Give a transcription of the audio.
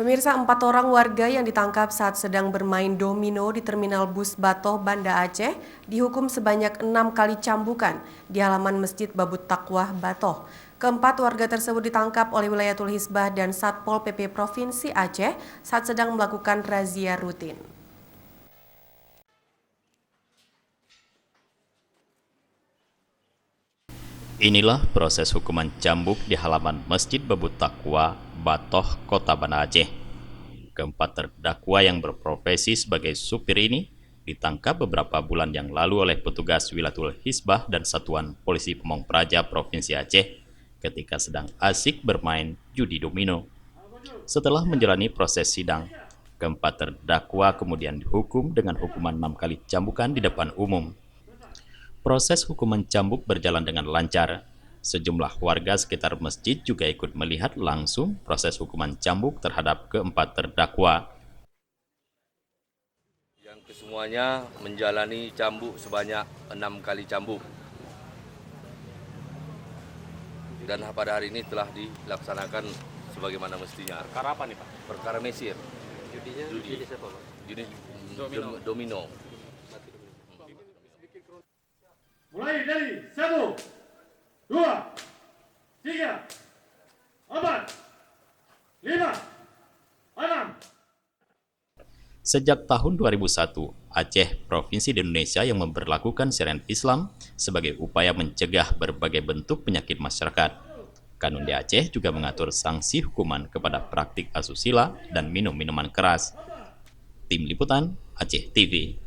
Pemirsa, 4 orang warga yang ditangkap saat sedang bermain domino di terminal bus Batoh, Banda Aceh dihukum sebanyak 6 kali cambukan di halaman Masjid Babut Taqwah, Batoh. Keempat warga tersebut ditangkap oleh Wilayatul Hisbah dan Satpol PP Provinsi Aceh saat sedang melakukan razia rutin. Inilah proses hukuman cambuk di halaman Masjid Babut Taqwa, Batoh, Kota Banda Aceh. Keempat terdakwa yang berprofesi sebagai supir ini ditangkap beberapa bulan yang lalu oleh petugas Wilayatul Hisbah dan Satuan Polisi Pamong Praja Provinsi Aceh ketika sedang asik bermain judi domino. Setelah menjalani proses sidang, keempat terdakwa kemudian dihukum dengan hukuman 6 kali cambukan di depan umum. Proses hukuman cambuk berjalan dengan lancar. Sejumlah warga sekitar masjid juga ikut melihat langsung proses hukuman cambuk terhadap keempat terdakwa. Yang kesemuanya menjalani cambuk sebanyak 6 kali cambuk. Dan pada hari ini telah dilaksanakan sebagaimana mestinya. Perkara apa nih Pak? Perkara mesir. Judi siapa Pak? Judi domino. Mulai dari 1, 2, 3, 4, 5, 6. Sejak tahun 2001, Aceh, provinsi di Indonesia yang memberlakukan syariat Islam sebagai upaya mencegah berbagai bentuk penyakit masyarakat. Kanun di Aceh juga mengatur sanksi hukuman kepada praktik asusila dan minum minuman keras. Tim Liputan, Aceh TV.